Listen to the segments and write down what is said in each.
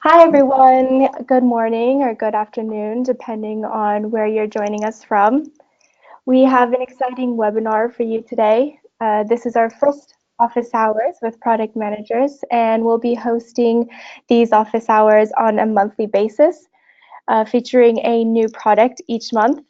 Hi, everyone. Good morning or good afternoon, depending on where you're joining us from. We have an exciting webinar for you today. This is our first office hours with product managers, and we'll be hosting these office hours on a monthly basis, featuring a new product each month.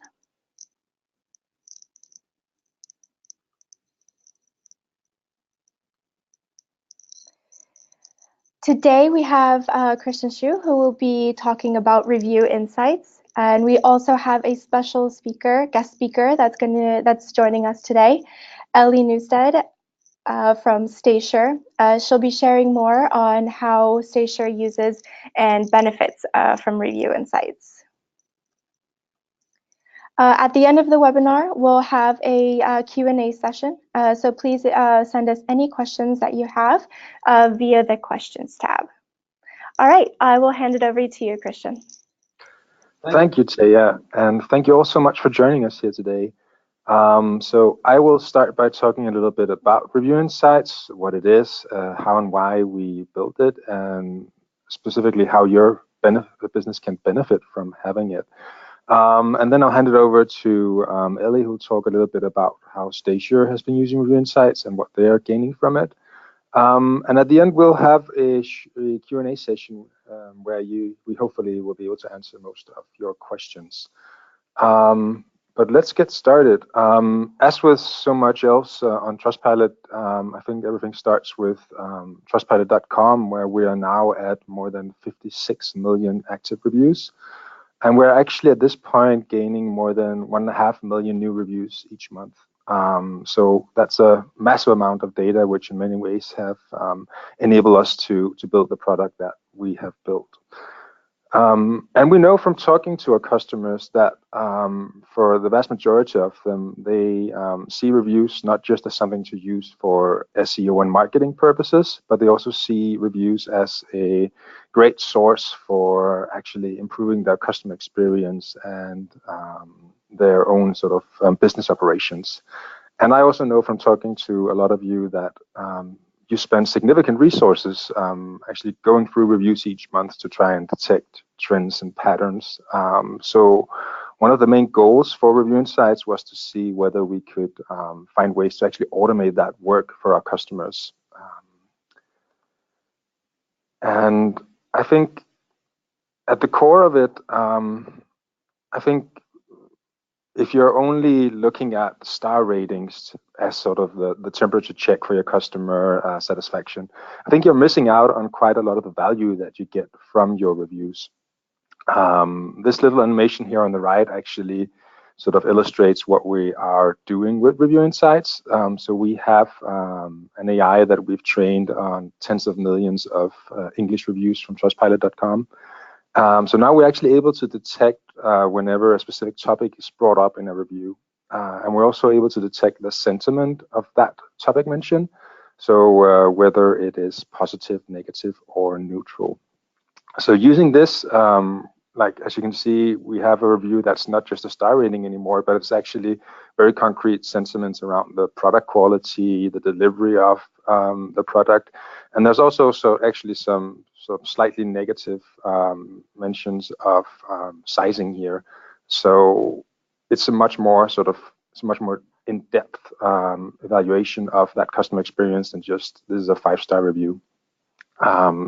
Today we have Kristian Schou, who will be talking about review insights, and we also have a special speaker, guest speaker, that's joining us today, Ellie Newstead from Staysure. She'll be sharing more on how Staysure uses and benefits from review insights. At the end of the webinar, we'll have a Q&A session, so please send us any questions that you have via the questions tab. All right, I will hand it over to you, Kristian. Thank you, Taya, and thank you all so much for joining us here today. So I will start by talking a little bit about Review Insights, what it is, how and why we built it, and specifically how your business can benefit from having it. And then I'll hand it over to Ellie, who'll talk a little bit about how Staysure has been using Review Insights and what they are gaining from it. And at the end, we'll have a Q&A session where we hopefully will be able to answer most of your questions. But let's get started. As with so much else on Trustpilot, I think everything starts with Trustpilot.com, where we are now at more than 56 million active reviews. And we're actually at this point gaining more than 1.5 million new reviews each month. So that's a massive amount of data, which in many ways have enabled us to build the product that we have built. And we know from talking to our customers that for the vast majority of them, they see reviews not just as something to use for SEO and marketing purposes, but they also see reviews as a great source for actually improving their customer experience and their own sort of business operations. And I also know from talking to a lot of you that you spend significant resources actually going through reviews each month to try and detect trends and patterns. So one of the main goals for Review Insights was to see whether we could find ways to actually automate that work for our customers. And I think at the core of it, I think if you're only looking at star ratings as sort of the temperature check for your customer satisfaction, I think you're missing out on quite a lot of the value that you get from your reviews. This little animation here on the right actually sort of illustrates what we are doing with Review Insights. So we have an AI that we've trained on tens of millions of English reviews from Trustpilot.com. So now we're actually able to detect whenever a specific topic is brought up in a review. And we're also able to detect the sentiment of that topic mentioned. So whether it is positive, negative, or neutral. So using this, like as you can see, we have a review that's not just a star rating anymore, but it's actually very concrete sentiments around the product quality, the delivery of the product. And there's also actually some slightly negative mentions of sizing here. So it's a much more in-depth evaluation of that customer experience than just this is a 5-star review.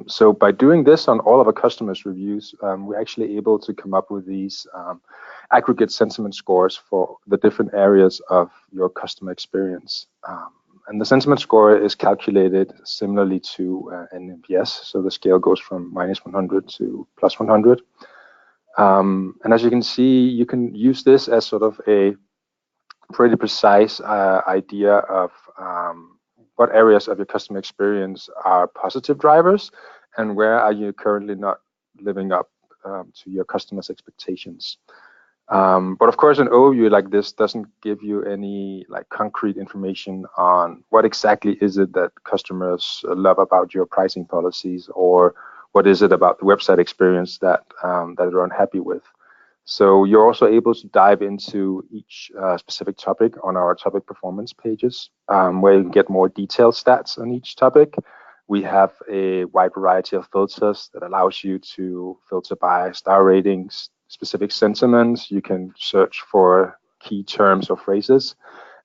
So by doing this on all of our customers' reviews, we're actually able to come up with these aggregate sentiment scores for the different areas of your customer experience. And the sentiment score is calculated similarly to an NPS. So the scale goes from -100 to +100. And as you can see, you can use this as sort of a pretty precise idea of what areas of your customer experience are positive drivers and where are you currently not living up to your customers' expectations. But of course, an overview like this doesn't give you any concrete information on what exactly is it that customers love about your pricing policies, or what is it about the website experience that they're unhappy with. So you're also able to dive into each specific topic on our topic performance pages, where you can get more detailed stats on each topic. We have a wide variety of filters that allows you to filter by star ratings, specific sentiments. You can search for key terms or phrases.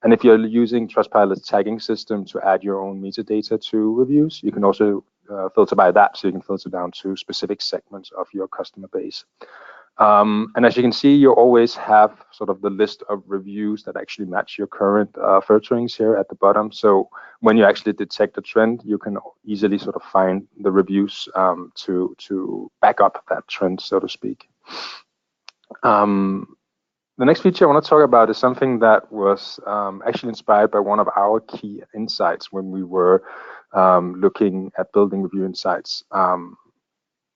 And if you're using Trustpilot's tagging system to add your own metadata to reviews, you can also filter by that, so you can filter down to specific segments of your customer base. And as you can see, you always have sort of the list of reviews that actually match your current filterings here at the bottom. So when you actually detect a trend, you can easily sort of find the reviews to back up that trend, so to speak. The next feature I want to talk about is something that was actually inspired by one of our key insights when we were looking at building review insights.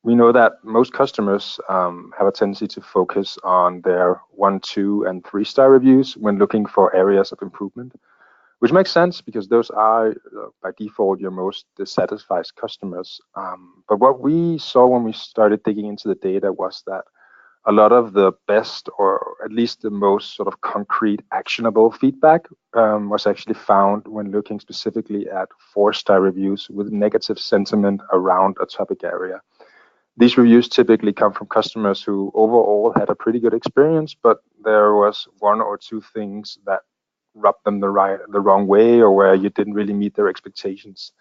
We know that most customers have a tendency to focus on their 1, 2, and 3-star reviews when looking for areas of improvement, which makes sense because those are, by default, your most dissatisfied customers. But what we saw when we started digging into the data was that a lot of the best, or at least the most sort of concrete, actionable feedback was actually found when looking specifically at 4-star reviews with negative sentiment around a topic area. These reviews typically come from customers who overall had a pretty good experience, but there was 1 or 2 things that rubbed them the wrong way, or where you didn't really meet their expectations.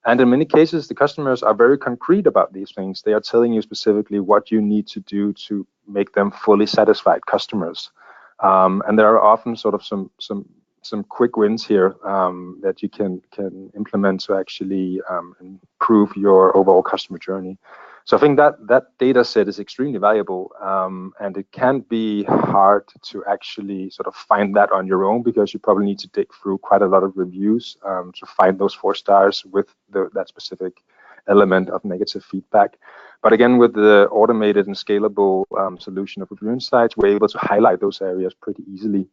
And in many cases, the customers are very concrete about these things. They are telling you specifically what you need to do to make them fully satisfied customers. And there are often sort of some quick wins here that you can implement to actually improve your overall customer journey. So I think that data set is extremely valuable, and it can be hard to actually sort of find that on your own, because you probably need to dig through quite a lot of reviews to find those 4 stars with that specific element of negative feedback. But again, with the automated and scalable solution of Review Insights, we're able to highlight those areas pretty easily.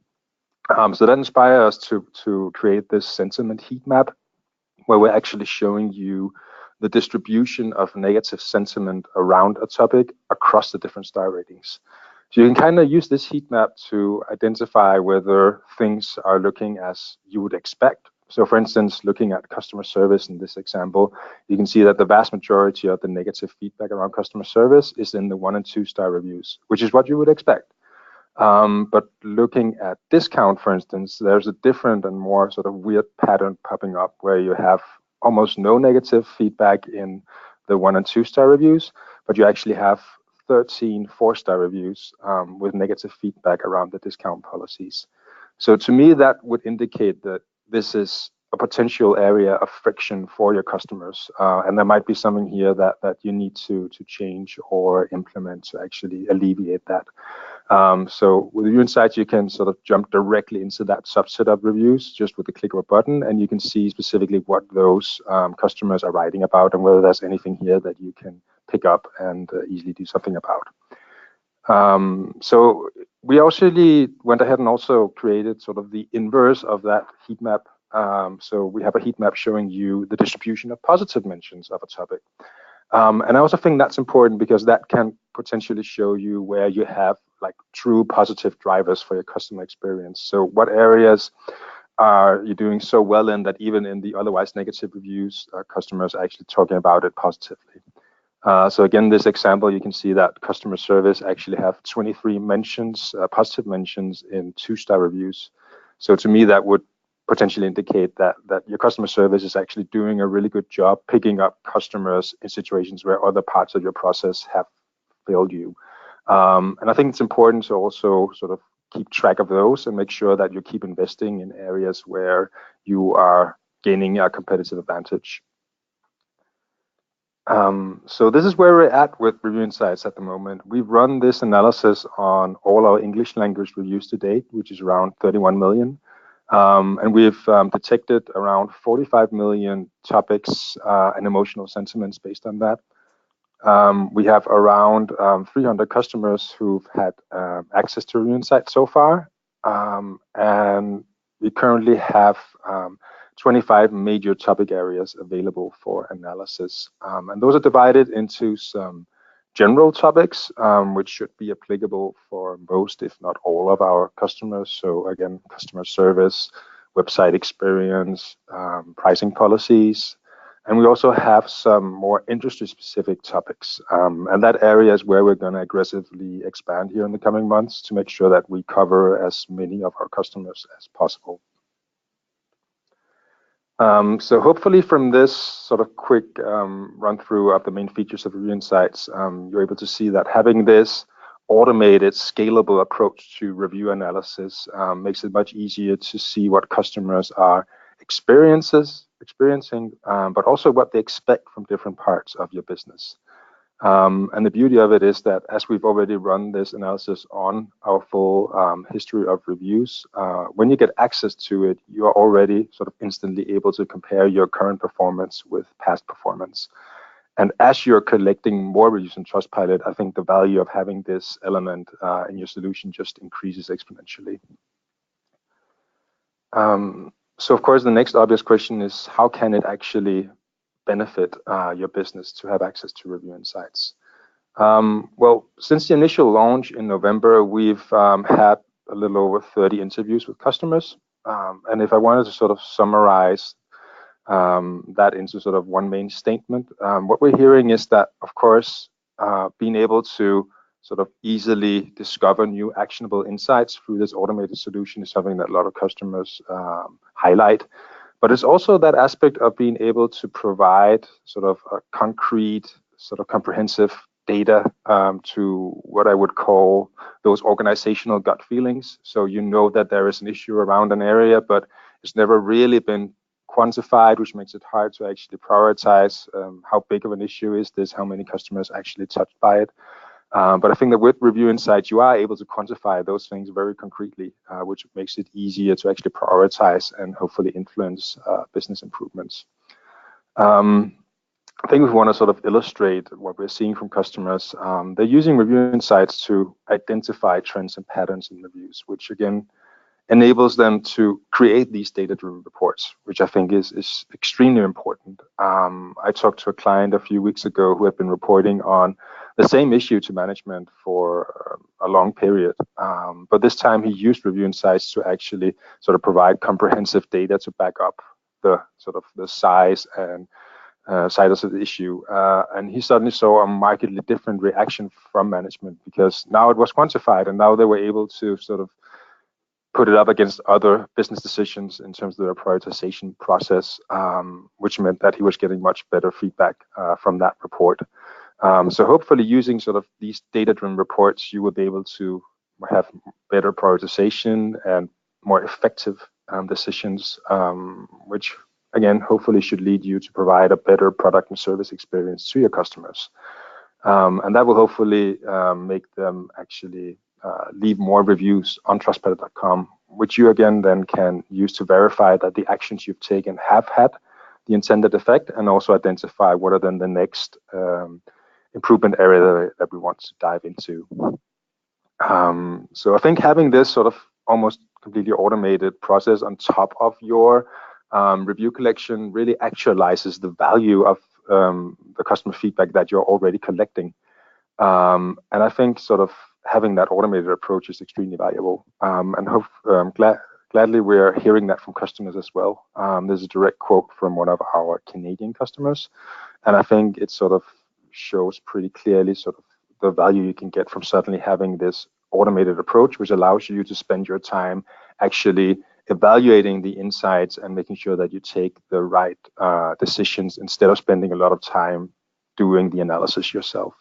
So that inspired us to create this sentiment heat map, where we're actually showing you the distribution of negative sentiment around a topic across the different star ratings. So you can kind of use this heat map to identify whether things are looking as you would expect. So for instance, looking at customer service in this example, you can see that the vast majority of the negative feedback around customer service is in the 1 and 2-star reviews, which is what you would expect. But looking at discount, for instance, there's a different and more sort of weird pattern popping up, where you have almost no negative feedback in the 1 and 2-star reviews, but you actually have 13 4-star reviews with negative feedback around the discount policies. So to me, that would indicate that this is a potential area of friction for your customers, and there might be something here that you need to change or implement to actually alleviate that. So with Review Insights, you can sort of jump directly into that subset of reviews just with the click of a button, and you can see specifically what those customers are writing about and whether there's anything here that you can pick up and easily do something about. So we actually went ahead and also created sort of the inverse of that heat map. So we have a heat map showing you the distribution of positive mentions of a topic. And I also think that's important, because that can potentially show you where you have like true positive drivers for your customer experience. So what areas are you doing so well in that even in the otherwise negative reviews, customers are actually talking about it positively. So again, this example, you can see that customer service actually have 23 mentions, positive mentions in 2-star reviews. So to me, that would potentially indicate that your customer service is actually doing a really good job picking up customers in situations where other parts of your process have failed you. And I think it's important to also sort of keep track of those and make sure that you keep investing in areas where you are gaining a competitive advantage. So this is where we're at with Review Insights at the moment. We've run this analysis on all our English language reviews to date, which is around 31 million. And we've detected around 45 million topics and emotional sentiments based on that. We have around 300 customers who've had access to Review Insights so far. And we currently have 25 major topic areas available for analysis. And those are divided into some general topics, which should be applicable for most, if not all, of our customers. So again, customer service, website experience, pricing policies. And we also have some more industry-specific topics. And that area is where we're going to aggressively expand here in the coming months to make sure that we cover as many of our customers as possible. So hopefully from this sort of quick run through of the main features of Review Insights, you're able to see that having this automated, scalable approach to review analysis makes it much easier to see what customers are experiencing, but also what they expect from different parts of your business. And the beauty of it is that as we've already run this analysis on our full history of reviews, when you get access to it, you are already sort of instantly able to compare your current performance with past performance. And as you're collecting more reviews in Trustpilot, I think the value of having this element in your solution just increases exponentially. So of course, the next obvious question is, how can it actually benefit your business to have access to Review Insights? Well, since the initial launch in November, we've had a little over 30 interviews with customers. And if I wanted to sort of summarize that into sort of one main statement, what we're hearing is that, of course, being able to sort of easily discover new actionable insights through this automated solution is something that a lot of customers highlight. But it's also that aspect of being able to provide sort of a concrete, sort of comprehensive data to what I would call those organizational gut feelings. So you know that there is an issue around an area, but it's never really been quantified, which makes it hard to actually prioritize how big of an issue is this, how many customers actually touched by it. But I think that with Review Insights, you are able to quantify those things very concretely, which makes it easier to actually prioritize and hopefully influence business improvements. I think we want to sort of illustrate what we're seeing from customers. They're using Review Insights to identify trends and patterns in reviews, which again enables them to create these data-driven reports, which I think is extremely important. I talked to a client a few weeks ago who had been reporting on the same issue to management for a long period. But this time he used Review Insights to actually sort of provide comprehensive data to back up the sort of the size and size of the issue. And he suddenly saw a markedly different reaction from management because now it was quantified and now they were able to sort of put it up against other business decisions in terms of their prioritization process, which meant that he was getting much better feedback from that report. So hopefully using sort of these data-driven reports, you will be able to have better prioritization and more effective decisions, which again, hopefully should lead you to provide a better product and service experience to your customers. And that will hopefully make them actually leave more reviews on Trustpilot.com, which you again then can use to verify that the actions you've taken have had the intended effect, and also identify what are then the next improvement area that we want to dive into. So I think having this sort of almost completely automated process on top of your review collection really actualizes the value of the customer feedback that you're already collecting. And I think sort of having that automated approach is extremely valuable. And gladly we're hearing that from customers as well. There's a direct quote from one of our Canadian customers, and I think it sort of shows pretty clearly sort of the value you can get from suddenly having this automated approach, which allows you to spend your time actually evaluating the insights and making sure that you take the right decisions instead of spending a lot of time doing the analysis yourself.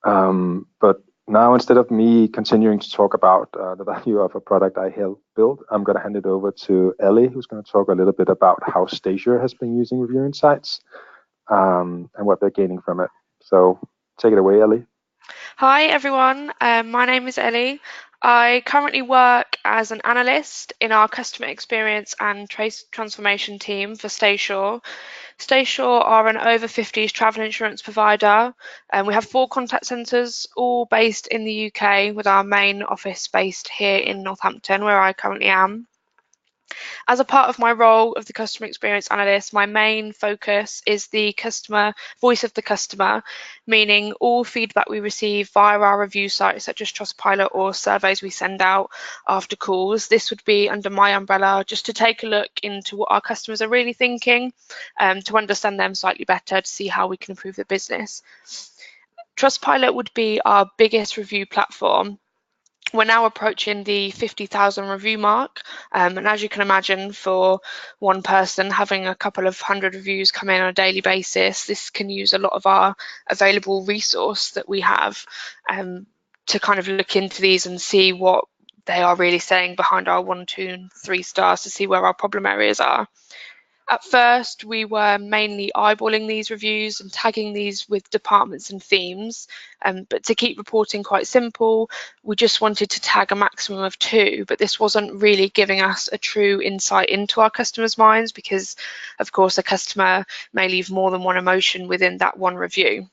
But now, instead of me continuing to talk about the value of a product I helped build, I'm going to hand it over to Ellie, who's going to talk a little bit about how Staysure has been using Review Insights and what they're gaining from it. So take it away, Ellie. Hi everyone, my name is Ellie. I currently work as an analyst in our customer experience and transformation team for Staysure. Staysure are an over 50s travel insurance provider, and we have 4 contact centres, all based in the UK, with our main office based here in Northampton, where I currently am. As a part of my role of the customer experience analyst, my main focus is the customer voice of the customer, meaning all feedback we receive via our review sites such as Trustpilot or surveys we send out after calls. This would be under my umbrella, just to take a look into what our customers are really thinking, to understand them slightly better, to see how we can improve the business. Trustpilot would be our biggest review platform. We're now approaching the 50,000 review mark, and as you can imagine, for one person having a couple of hundred reviews come in on a daily basis, this can use a lot of our available resource that we have to kind of look into these and see what they are really saying behind our 1, 2, and 3 stars, to see where our problem areas are. At first, we were mainly eyeballing these reviews and tagging these with departments and themes, but to keep reporting quite simple, we just wanted to tag a maximum of 2, but this wasn't really giving us a true insight into our customers' minds, because of course a customer may leave more than one emotion within that one review.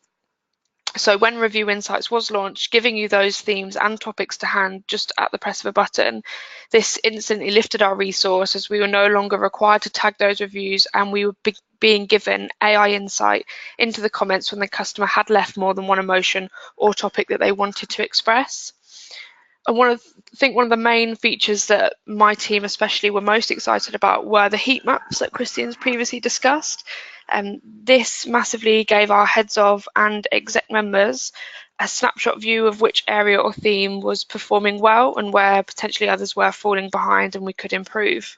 So when Review Insights was launched, giving you those themes and topics to hand just at the press of a button, this instantly lifted our resource, as we were no longer required to tag those reviews, and we were being given AI insight into the comments when the customer had left more than one emotion or topic that they wanted to express. And I think one of the main features that my team especially were most excited about were the heat maps that Kristian's previously discussed. This massively gave our heads of and exec members a snapshot view of which area or theme was performing well and where potentially others were falling behind and we could improve.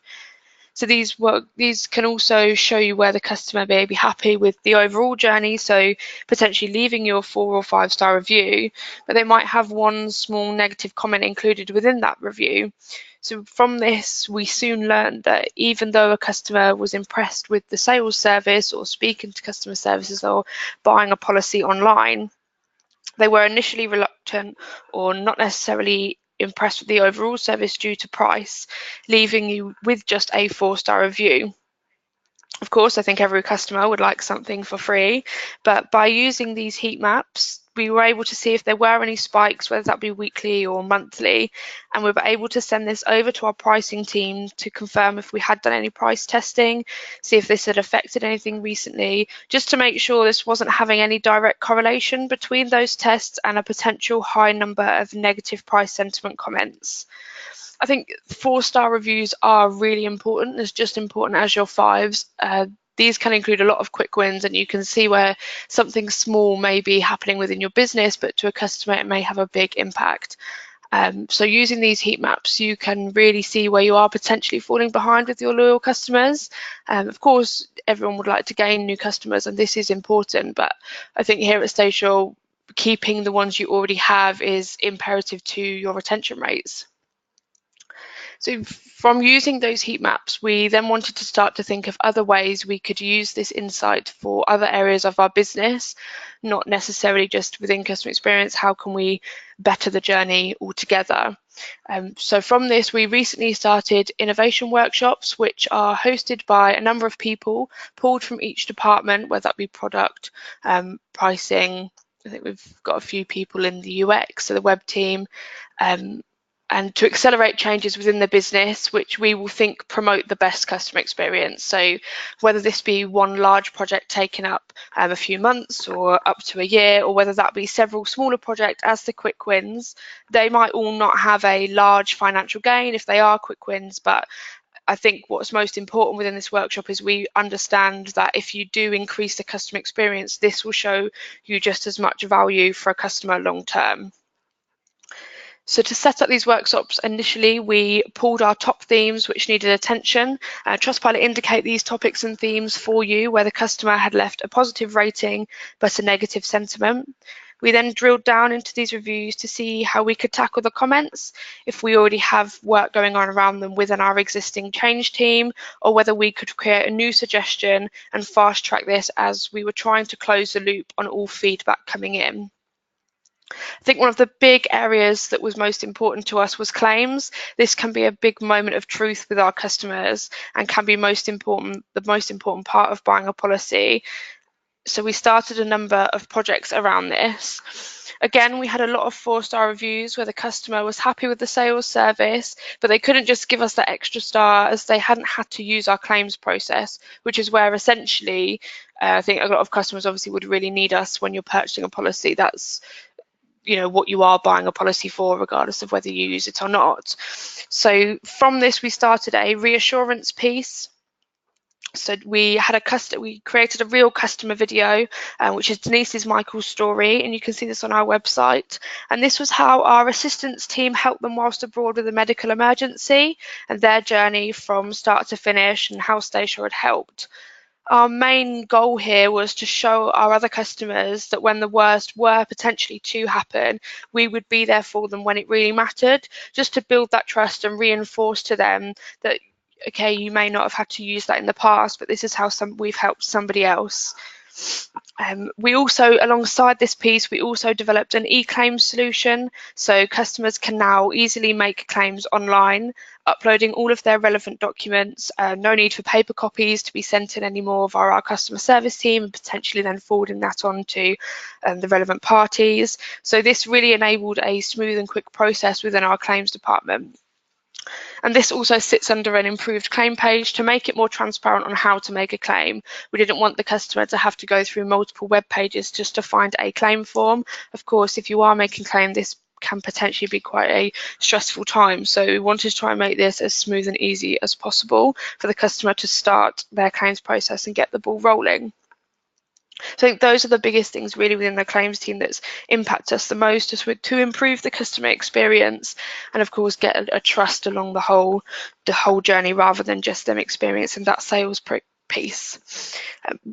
So these can also show you where the customer may be happy with the overall journey, so potentially leaving your 4 or 5 star review, but they might have one small negative comment included within that review. So from this, we soon learned that even though a customer was impressed with the sales service or speaking to customer services or buying a policy online, they were initially reluctant or not necessarily impressed with the overall service due to price, leaving you with just a 4-star review. Of course, I think every customer would like something for free, but by using these heat maps, we were able to see if there were any spikes, whether that be weekly or monthly, and we were able to send this over to our pricing team to confirm if we had done any price testing, see if this had affected anything recently, just to make sure this wasn't having any direct correlation between those tests and a potential high number of negative price sentiment comments. I think 4-star reviews are really important. It's just important as your 5s. These can include a lot of quick wins, and you can see where something small may be happening within your business, but to a customer it may have a big impact. So using these heat maps, you can really see where you are potentially falling behind with your loyal customers. Of course, everyone would like to gain new customers, and this is important, but I think here at Staysure, keeping the ones you already have is imperative to your retention rates. So from using those heat maps, we then wanted to start to think of other ways we could use this insight for other areas of our business, not necessarily just within customer experience. How can we better the journey altogether? So from this, we recently started innovation workshops, which are hosted by a number of people pulled from each department, whether that be product, pricing. I think we've got a few people in the UX, so the web team, and to accelerate changes within the business, which we will think promote the best customer experience. So whether this be one large project taking up a few months or up to a year, or whether that be several smaller projects as the quick wins, they might all not have a large financial gain if they are quick wins, but I think what's most important within this workshop is we understand that if you do increase the customer experience, this will show you just as much value for a customer long term. So to set up these workshops, initially we pulled our top themes which needed attention. Trustpilot indicate these topics and themes for you where the customer had left a positive rating but a negative sentiment. We then drilled down into these reviews to see how we could tackle the comments, if we already have work going on around them within our existing change team, or whether we could create a new suggestion and fast track this as we were trying to close the loop on all feedback coming in. I think one of the big areas that was most important to us was claims. This can be a big moment of truth with our customers and can be the most important part of buying a policy. So we started a number of projects around this. Again, we had a lot of 4-star reviews where the customer was happy with the sales service, but they couldn't just give us that extra star as they hadn't had to use our claims process, which is where essentially I think a lot of customers obviously would really need us when you're purchasing a policy. That's what you are buying a policy for, regardless of whether you use it or not. So from this, we started a reassurance piece. So we created a real customer video, which is Denise's Michael's story, and you can see this on our website. And this was how our assistance team helped them whilst abroad with a medical emergency and their journey from start to finish and how Staysure had helped. Our main goal here was to show our other customers that when the worst were potentially to happen, we would be there for them when it really mattered, just to build that trust and reinforce to them that, okay, you may not have had to use that in the past, but this is how we've helped somebody else. We also, alongside this piece, we also developed an e-claims solution, so customers can now easily make claims online, uploading all of their relevant documents. No need for paper copies to be sent in anymore via our customer service team, and potentially then forwarding that on to the relevant parties. So this really enabled a smooth and quick process within our claims department. And this also sits under an improved claim page to make it more transparent on how to make a claim. We didn't want the customer to have to go through multiple web pages just to find a claim form. Of course, if you are making a claim, this can potentially be quite a stressful time. So we wanted to try and make this as smooth and easy as possible for the customer to start their claims process and get the ball rolling. So I think those are the biggest things really within the claims team that's impact us the most, is to improve the customer experience and of course get a trust along the whole journey rather than just them experiencing that sales piece.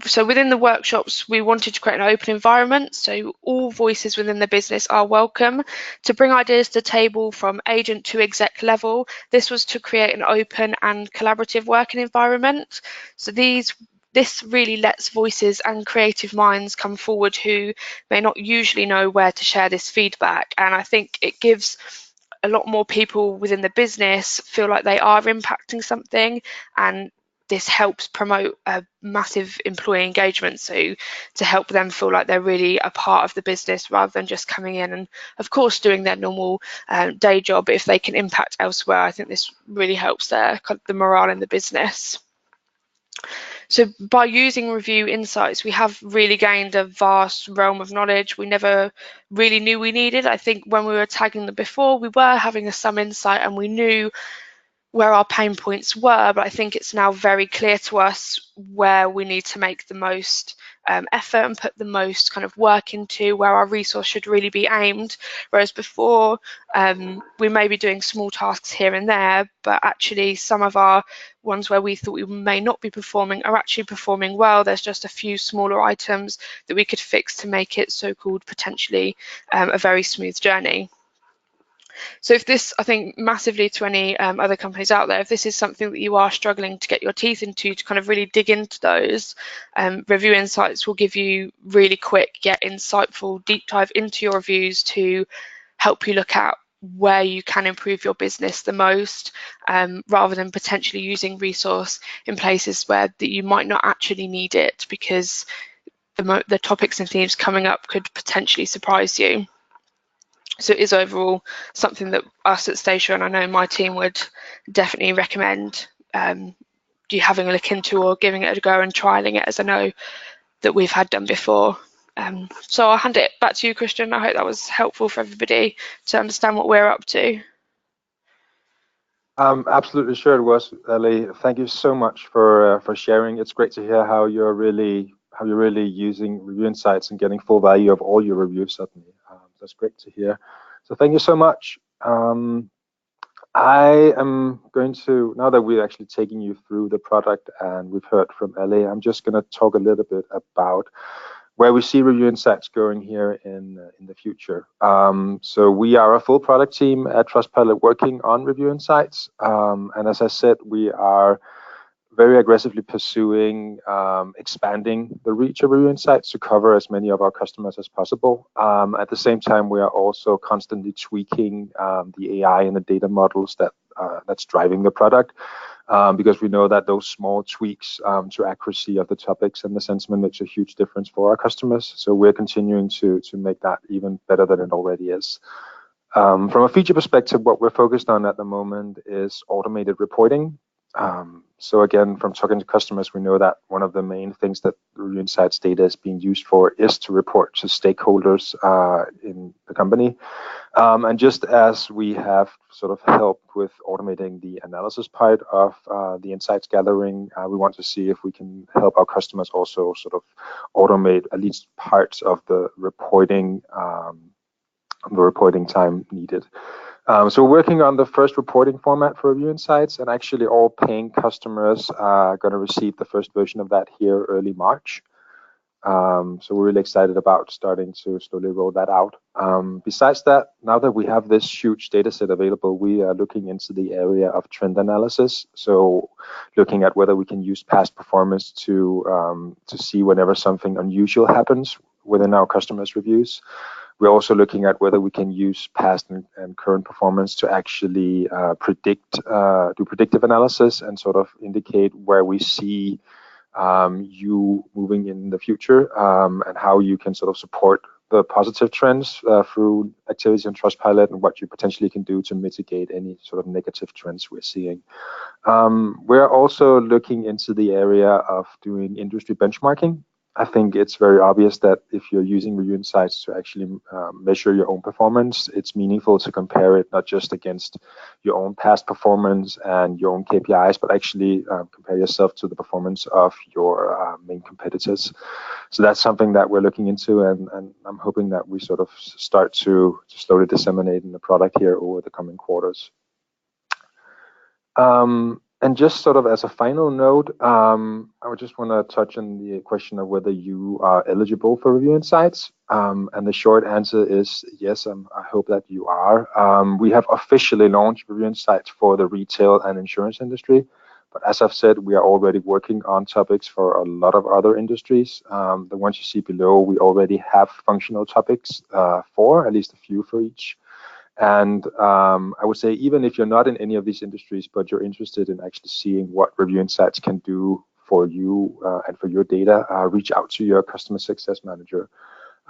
So within the workshops, we wanted to create an open environment, so all voices within the business are welcome to bring ideas to the table from agent to exec level. This was to create an open and collaborative working environment. So this really lets voices and creative minds come forward who may not usually know where to share this feedback. And I think it gives a lot more people within the business feel like they are impacting something, and this helps promote a massive employee engagement, so to help them feel like they're really a part of the business rather than just coming in and of course doing their normal day job. If they can impact elsewhere, I think this really helps the morale in the business. So by using review insights, we have really gained a vast realm of knowledge we never really knew we needed. I think when we were tagging them before, we were having some insight and we knew where our pain points were, but I think it's now very clear to us where we need to make the most effort and put the most kind of work into, where our resource should really be aimed. Whereas before, we may be doing small tasks here and there, but actually some of our ones where we thought we may not be performing are actually performing well. There's just a few smaller items that we could fix to make it so-called potentially a very smooth journey. So if this, I think massively to any other companies out there, if this is something that you are struggling to get your teeth into, to kind of really dig into those, review insights will give you really quick yet insightful deep dive into your reviews to help you look at where you can improve your business the most, rather than potentially using resource in places where that you might not actually need it, because the topics and themes coming up could potentially surprise you. So it is overall something that us at Staysure, and I know my team, would definitely recommend you having a look into or giving it a go and trialling it, as I know that we've had done before. So I'll hand it back to you, Kristian. I hope that was helpful for everybody to understand what we're up to. Absolutely sure it was, Ellie. Thank you so much for sharing. It's great to hear how you're really using review insights and getting full value of all your reviews suddenly. That's great to hear. So thank you so much. I am going to, now that we're actually taking you through the product and we've heard from Ellie, I'm just going to talk a little bit about where we see review insights going here in the future. So we are a full product team at Trustpilot working on review insights. And as I said, we are very aggressively pursuing expanding the reach of review insights to cover as many of our customers as possible. At the same time, we are also constantly tweaking the AI and the data models that's driving the product. because we know that those small tweaks to accuracy of the topics and the sentiment makes a huge difference for our customers. So we're continuing to make that even better than it already is. From a feature perspective, what we're focused on at the moment is automated reporting. So again, from talking to customers, we know that one of the main things that Review Insights data is being used for is to report to stakeholders in the company. And just as we have sort of helped with automating the analysis part of the insights gathering, we want to see if we can help our customers also sort of automate at least parts of the reporting time needed. So we're working on the first reporting format for Review Insights, and actually all paying customers are going to receive the first version of that here early March. So we're really excited about starting to slowly roll that out. Besides that, now that we have this huge data set available, we are looking into the area of trend analysis. So looking at whether we can use past performance to see whenever something unusual happens within our customers' reviews. We're also looking at whether we can use past and current performance to actually do predictive analysis and sort of indicate where we see you moving in the future, and how you can sort of support the positive trends through activities on Trustpilot, and what you potentially can do to mitigate any sort of negative trends we're seeing. We're also looking into the area of doing industry benchmarking. I think it's very obvious that if you're using Review Insights to actually measure your own performance, it's meaningful to compare it not just against your own past performance and your own KPIs, but actually compare yourself to the performance of your main competitors. So that's something that we're looking into, and I'm hoping that we sort of start to slowly disseminate in the product here over the coming quarters. And just sort of as a final note, I would just want to touch on the question of whether you are eligible for Review Insights. And the short answer is yes, I hope that you are. We have officially launched Review Insights for the retail and insurance industry. But as I've said, we are already working on topics for a lot of other industries. The ones you see below, we already have functional topics for, at least a few for each. And I would say, even if you're not in any of these industries, but you're interested in actually seeing what Review Insights can do for you and for your data, reach out to your customer success manager.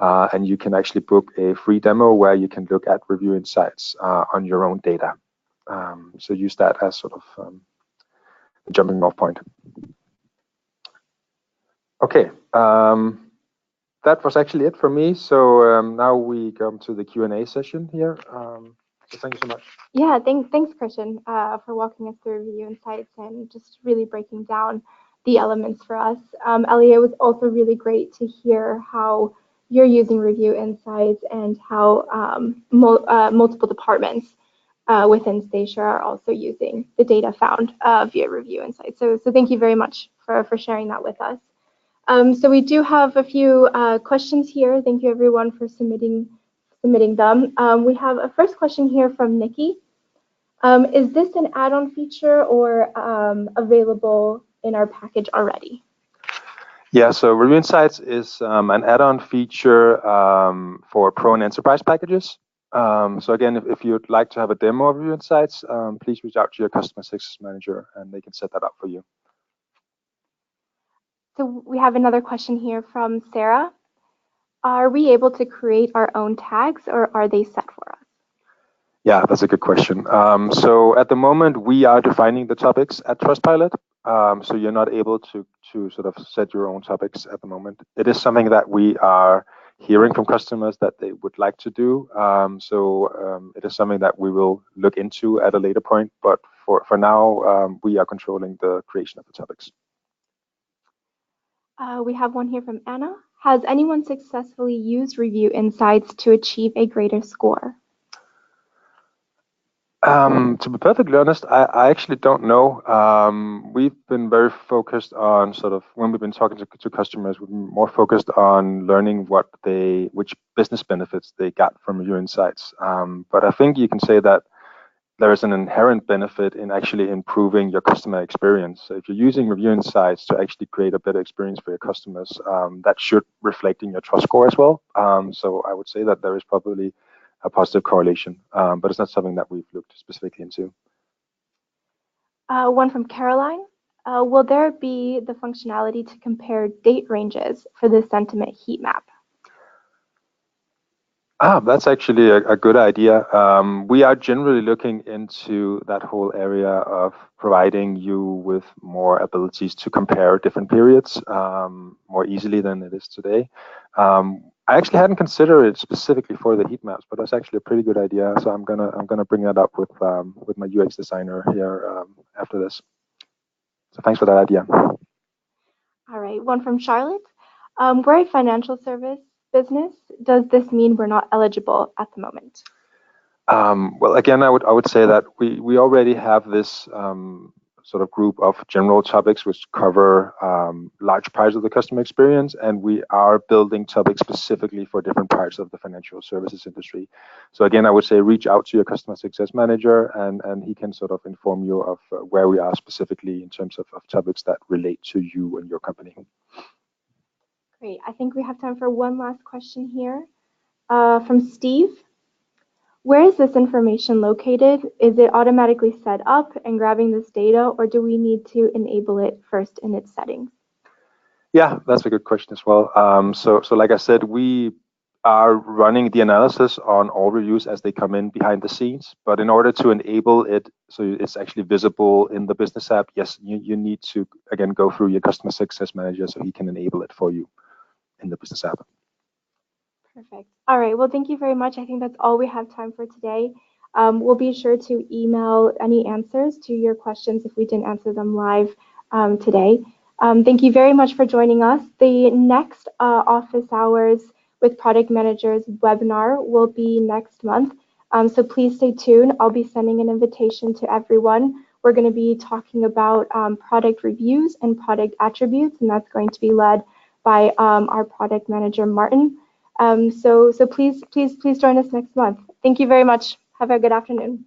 And you can actually book a free demo where you can look at Review Insights on your own data. So use that as sort of a jumping off point. Okay. That was actually it for me. So now we come to the Q&A session here. So thank you so much. Yeah, thanks, Kristian, for walking us through Review Insights and just really breaking down the elements for us. Ellie, it was also really great to hear how you're using Review Insights and how multiple departments within Staysure are also using the data found via Review Insights. So thank you very much for sharing that with us. So we do have a few questions here. Thank you everyone for submitting them. We have a first question here from Nikki. Is this an add-on feature or available in our package already? Yeah, so Review Insights is an add-on feature for Pro and Enterprise packages. So again, if you'd like to have a demo of Review Insights, please reach out to your customer success manager and they can set that up for you. So we have another question here from Sarah. Are we able to create our own tags or are they set for us? Yeah, that's a good question. So at the moment, we are defining the topics at Trustpilot. So you're not able to sort of set your own topics at the moment. It is something that we are hearing from customers that they would like to do. So it is something that we will look into at a later point. But for now, we are controlling the creation of the topics. We have one here from Anna. Has anyone successfully used Review Insights to achieve a greater score? To be perfectly honest, I actually don't know. We've been very focused on sort of, when we've been talking to customers, we've been more focused on learning which business benefits they got from Review Insights. But I think you can say that there is an inherent benefit in actually improving your customer experience. So if you're using Review Insights to actually create a better experience for your customers, that should reflect in your trust score as well. So I would say that there is probably a positive correlation, but it's not something that we've looked specifically into. One from Caroline. Will there be the functionality to compare date ranges for the sentiment heat map? That's actually a good idea. We are generally looking into that whole area of providing you with more abilities to compare different periods more easily than it is today. I actually hadn't considered it specifically for the heat maps, but that's actually a pretty good idea. So I'm gonna bring that up with my UX designer here after this. So thanks for that idea. All right, one from Charlotte. We're a financial service business. Does this mean we're not eligible at the moment? Well, again, I would say that we already have this sort of group of general topics which cover large parts of the customer experience, and we are building topics specifically for different parts of the financial services industry. So again, I would say reach out to your customer success manager, and he can sort of inform you of where we are specifically in terms of topics that relate to you and your company. Great. I think we have time for one last question here from Steve. Where is this information located? Is it automatically set up and grabbing this data, or do we need to enable it first in its settings? Yeah, that's a good question as well. So like I said, we are running the analysis on all reviews as they come in behind the scenes. But in order to enable it so it's actually visible in the business app, yes, you need to, again, go through your customer success manager so he can enable it for you in the business app. Perfect. All right. Well, thank you very much. I think that's all we have time for today. We'll be sure to email any answers to your questions if we didn't answer them live today. Thank you very much for joining us. The next office hours with product managers webinar will be next month. So please stay tuned. I'll be sending an invitation to everyone. We're going to be talking about product reviews and product attributes, and that's going to be led by our product manager, Martin. So please join us next month. Thank you very much. Have a good afternoon.